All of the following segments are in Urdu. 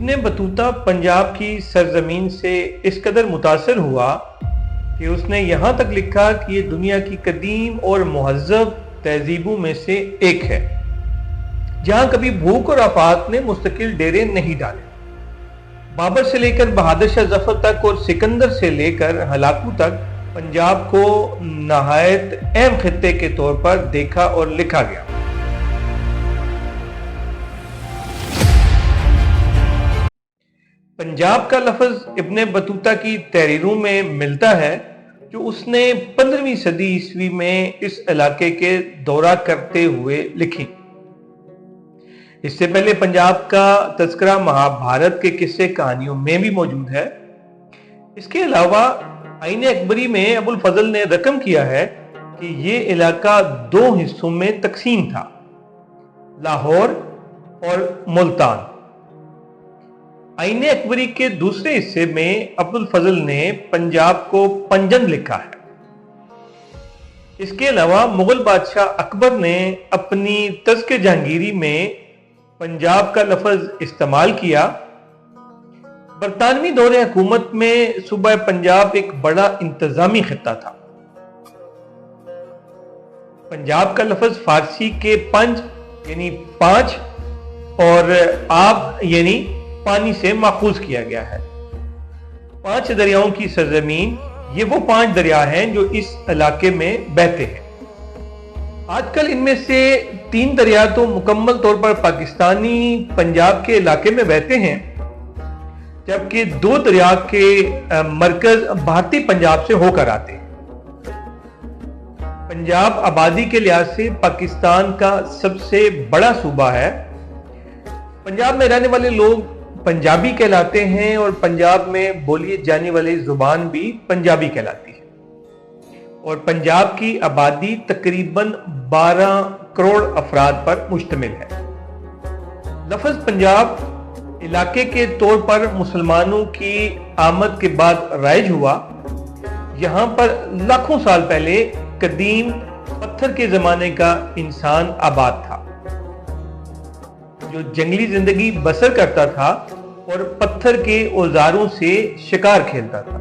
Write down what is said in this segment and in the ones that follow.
ابن بطوطہ پنجاب کی سرزمین سے اس قدر متاثر ہوا کہ اس نے یہاں تک لکھا کہ یہ دنیا کی قدیم اور مہذب تہذیبوں میں سے ایک ہے جہاں کبھی بھوک اور آفات نے مستقل ڈیرے نہیں ڈالے۔ بابر سے لے کر بہادر شاہ ظفر تک اور سکندر سے لے کر ہلاکو تک پنجاب کو نہایت اہم خطے کے طور پر دیکھا اور لکھا گیا۔ پنجاب کا لفظ ابن بطوطہ کی تحریروں میں ملتا ہے جو اس نے 15ویں صدی عیسوی میں اس علاقے کے دورہ کرتے ہوئے لکھی۔ اس سے پہلے پنجاب کا تذکرہ مہابھارت کے قصے کہانیوں میں بھی موجود ہے۔ اس کے علاوہ آئین اکبری میں ابو الفضل نے رقم کیا ہے کہ یہ علاقہ 2 حصوں میں تقسیم تھا، لاہور اور ملتان۔ آئین اکبری کے دوسرے حصے میں ابو الفضل نے پنجاب کو پنجند لکھا ہے۔ اس کے علاوہ مغل بادشاہ اکبر نے اپنی تذکرہ جہانگیری میں پنجاب کا لفظ استعمال کیا۔ برطانوی دور حکومت میں صوبہ پنجاب ایک بڑا انتظامی خطہ تھا۔ پنجاب کا لفظ فارسی کے پنج یعنی 5 اور آب یعنی پانی سے ماخوذ کیا گیا ہے۔ 5 دریاؤں کی سرزمین، یہ وہ 5 دریا ہیں جو اس علاقے میں بہتے ہیں۔ آج کل ان میں سے 3 دریا تو مکمل طور پر پاکستانی پنجاب کے علاقے میں بہتے ہیں، جبکہ 2 دریا کے مرکز بھارتی پنجاب سے ہو کر آتے ہیں۔ پنجاب آبادی کے لحاظ سے پاکستان کا سب سے بڑا صوبہ ہے۔ پنجاب میں رہنے والے لوگ پنجابی کہلاتے ہیں اور پنجاب میں بولی جانے والی زبان بھی پنجابی کہلاتی ہے، اور پنجاب کی آبادی تقریباً 12 کروڑ افراد پر مشتمل ہے۔ لفظ پنجاب علاقے کے طور پر مسلمانوں کی آمد کے بعد رائج ہوا۔ یہاں پر لاکھوں سال پہلے قدیم پتھر کے زمانے کا انسان آباد تھا جو جنگلی زندگی بسر کرتا تھا اور پتھر کے اوزاروں سے شکار کھیلتا تھا۔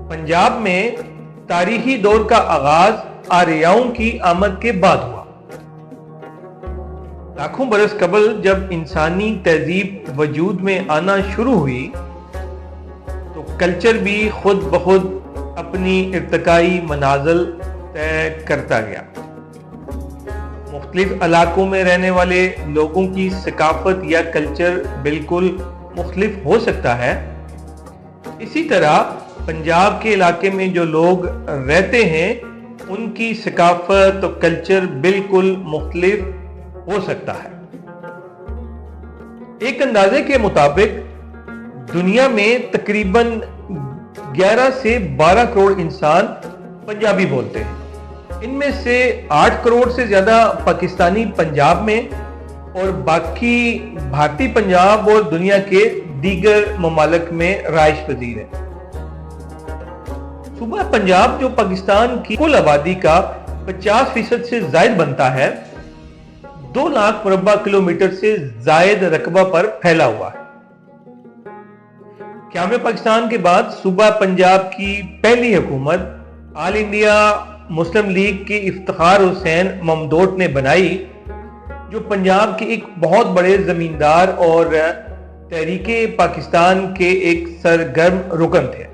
پنجاب میں تاریخی دور کا آغاز آریاؤں کی آمد کے بعد ہوا۔ لاکھوں برس قبل جب انسانی تہذیب وجود میں آنا شروع ہوئی تو کلچر بھی خود بخود اپنی ارتقائی منازل طے کرتا گیا۔ مختلف علاقوں میں رہنے والے لوگوں کی ثقافت یا کلچر بالکل مختلف ہو سکتا ہے۔ اسی طرح پنجاب کے علاقے میں جو لوگ رہتے ہیں ان کی ثقافت اور کلچر بالکل مختلف ہو سکتا ہے۔ ایک اندازے کے مطابق دنیا میں تقریباً 11 سے 12 کروڑ انسان پنجابی بولتے ہیں۔ ان میں سے 8 کروڑ سے زیادہ پاکستانی پنجاب میں اور باقی بھارتی پنجاب اور دنیا کے دیگر ممالک میں رہائش پذیر ہے۔ صوبہ پنجاب جو پاکستان کی کل آبادی کا 50% سے زائد بنتا ہے، 2 لاکھ مربع کلومیٹر سے زائد رقبہ پر پھیلا ہوا ہے۔ قیام پاکستان کے بعد صوبہ پنجاب کی پہلی حکومت آل انڈیا مسلم لیگ کی افتخار حسین ممدوٹ نے بنائی، جو پنجاب کے ایک بہت بڑے زمیندار اور تحریک پاکستان کے ایک سرگرم رکن تھے۔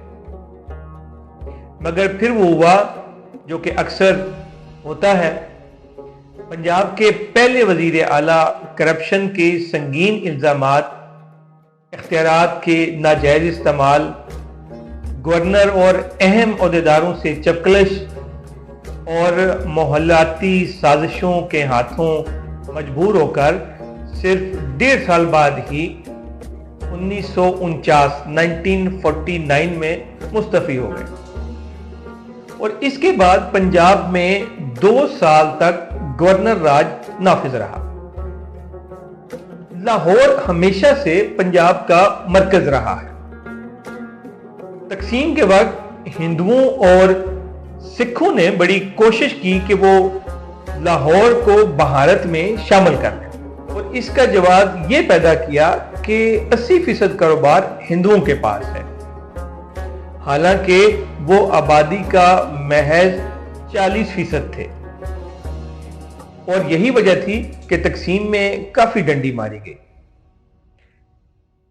مگر پھر وہ ہوا جو کہ اکثر ہوتا ہے۔ پنجاب کے پہلے وزیر اعلیٰ کرپشن کے سنگین الزامات، اختیارات کے ناجائز استعمال، گورنر اور اہم عہدیداروں سے چپکلش اور محلاتی سازشوں کے ہاتھوں مجبور ہو کر صرف 1.5 سال بعد ہی 1949 میں مستعفی ہو گئے، اور اس کے بعد پنجاب میں 2 سال تک گورنر راج نافذ رہا۔ لاہور ہمیشہ سے پنجاب کا مرکز رہا ہے۔ تقسیم کے وقت ہندوؤں اور سکھوں نے بڑی کوشش کی کہ وہ لاہور کو بھارت میں شامل کر لیں، اور اس کا جواز یہ پیدا کیا کہ 80% کاروبار ہندوؤں کے پاس ہے، حالانکہ وہ آبادی کا محض 40% تھے، اور یہی وجہ تھی کہ تقسیم میں کافی ڈنڈی ماری گئی۔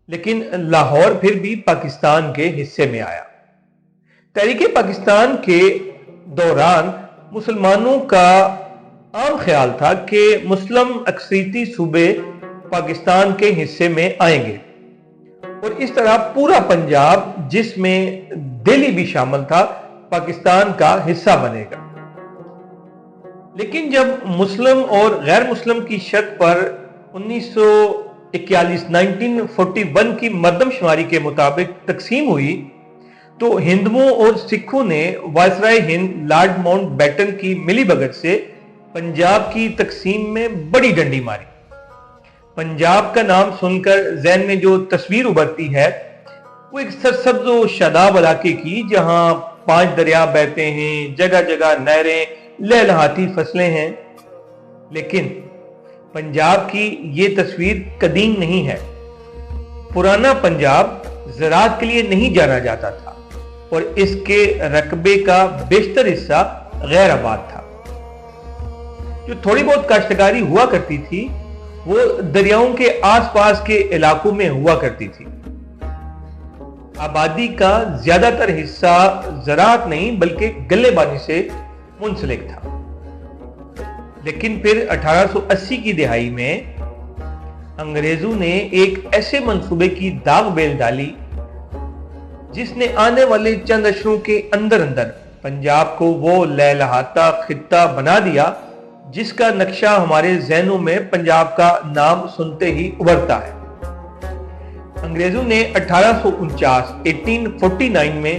لیکن لاہور پھر بھی پاکستان کے حصے میں آیا۔ تحریک پاکستان کے دوران مسلمانوں کا عام خیال تھا کہ مسلم اکثریتی صوبے پاکستان کے حصے میں آئیں گے، اور اس طرح پورا پنجاب، جس میں دہلی بھی شامل تھا، پاکستان کا حصہ بنے گا۔ لیکن جب مسلم اور غیر مسلم کی شرط پر 1941 کی مردم شماری کے مطابق تقسیم ہوئی تو ہندوؤں اور سکھوں نے وائسرائے ہند لارڈ ماؤنٹ بیٹن کی ملی بھگت سے پنجاب کی تقسیم میں بڑی ڈنڈی ماری۔ پنجاب کا نام سن کر ذہن میں جو تصویر ابھرتی ہے وہ ایک سرسبز و شاداب علاقے کی، جہاں 5 دریا بہتے ہیں، جگہ جگہ نہریں، لہلہاتی فصلیں ہیں۔ لیکن پنجاب کی یہ تصویر قدیم نہیں ہے۔ پرانا پنجاب زراعت کے لیے نہیں جانا جاتا تھا، اور اس کے رقبے کا بیشتر حصہ غیر آباد تھا۔ جو تھوڑی بہت کاشتکاری ہوا کرتی تھی وہ دریاؤں کے آس پاس کے علاقوں میں ہوا کرتی تھی۔ آبادی کا زیادہ تر حصہ زراعت نہیں بلکہ گلے بانی سے منسلک تھا۔ لیکن پھر 1880 کی دہائی میں انگریزوں نے ایک ایسے منصوبے کی داغ بیل ڈالی جس نے آنے والے چند اشروں کے اندر پنجاب کو وہ لہلہاتا خطہ بنا دیا جس کا نقشہ ہمارے ذہنوں میں پنجاب کا نام سنتے ہی ابھرتا ہے۔ انگریزوں نے 1849 میں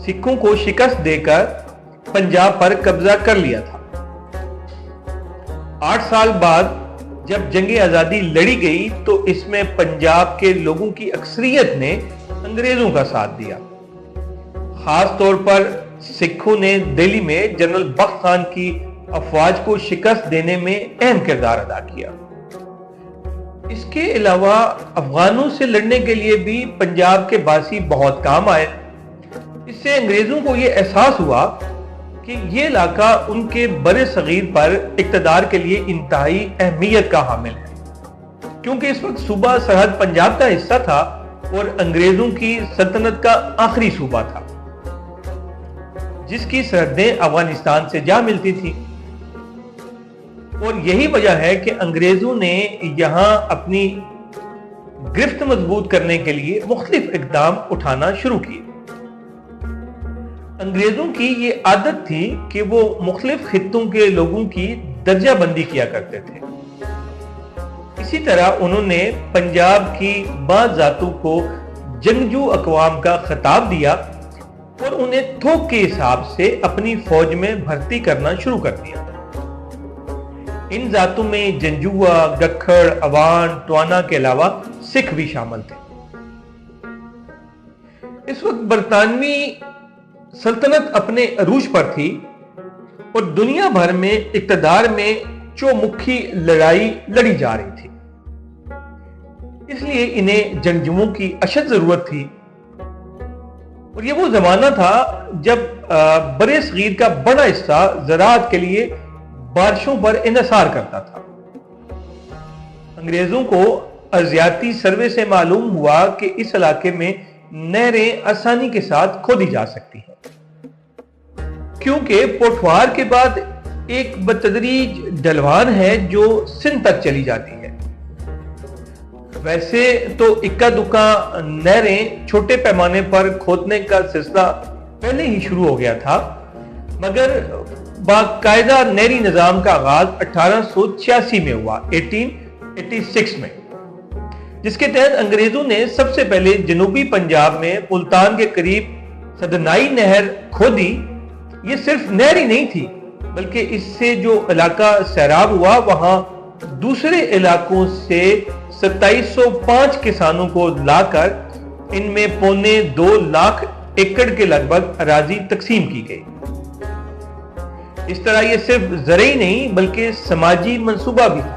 سکھوں کو شکست دے کر پنجاب پر قبضہ کر لیا تھا۔ 8 سال بعد جب جنگ آزادی لڑی گئی تو اس میں پنجاب کے لوگوں کی اکثریت نے انگریزوں کا ساتھ دیا۔ خاص طور پر سکھوں نے دہلی میں جنرل بخت خان کی افواج کو شکست دینے میں اہم کردار ادا کیا۔ اس کے علاوہ افغانوں سے لڑنے کے لیے بھی پنجاب کے باسی بہت کام آئے۔ اس سے انگریزوں کو یہ احساس ہوا کہ یہ علاقہ ان کے بر صغیر پر اقتدار کے لیے انتہائی اہمیت کا حامل ہے، کیونکہ اس وقت صوبہ سرحد پنجاب کا حصہ تھا اور انگریزوں کی سلطنت کا آخری صوبہ تھا جس کی سرحدیں افغانستان سے جا ملتی تھی۔ اور یہی وجہ ہے کہ انگریزوں نے یہاں اپنی گرفت مضبوط کرنے کے لیے مختلف اقدام اٹھانا شروع کیے۔ انگریزوں کی یہ عادت تھی کہ وہ مختلف خطوں کے لوگوں کی درجہ بندی کیا کرتے تھے۔ اسی طرح انہوں نے پنجاب کی بعض ذاتوں کو جنگجو اقوام کا خطاب دیا اور انہیں تھوک کے حساب سے اپنی فوج میں بھرتی کرنا شروع کر دیا۔ ان ذاتوں میں جنجوا، گکھڑ، اوان، ٹوانا کے علاوہ سکھ بھی شامل تھے۔ اس وقت برطانوی سلطنت اپنے عروج پر تھی اور دنیا بھر میں اقتدار میں چومکھی لڑائی لڑی جا رہی تھی، اس لیے انہیں جنگجوؤں کی اشد ضرورت تھی۔ اور یہ وہ زمانہ تھا جب برِ صغیر کا بڑا حصہ زراعت کے لیے بارشوں پر انحصار کرتا تھا۔ انگریزوں کو ارضیاتی سروے سے معلوم ہوا کہ اس علاقے میں نہریں آسانی کے ساتھ کھودی جا سکتی ہیں، کیونکہ پوٹھوار کے بعد ایک بتدریج ڈھلوان ہے جو سندھ تک چلی جاتی ہے۔ ویسے تو اکا دکا نہریں چھوٹے پیمانے پر کھودنے کا سلسلہ پہلے ہی شروع ہو گیا تھا، مگر باقاعدہ نہری نظام کا آغاز 1886 میں ہوا، 1886 میں، جس کے تحت انگریزوں نے سب سے پہلے جنوبی پنجاب میں ملتان کے قریب سدنائی نہر کھودی۔ یہ صرف نہر ہی نہیں تھی بلکہ اس سے جو علاقہ سیراب ہوا وہاں دوسرے علاقوں سے 2705 کسانوں کو لا کر ان میں 1.25 لاکھ ایکڑ کے لگ بھگ اراضی تقسیم کی گئی۔ اس طرح یہ صرف زرعی نہیں بلکہ سماجی منصوبہ بھی تھا۔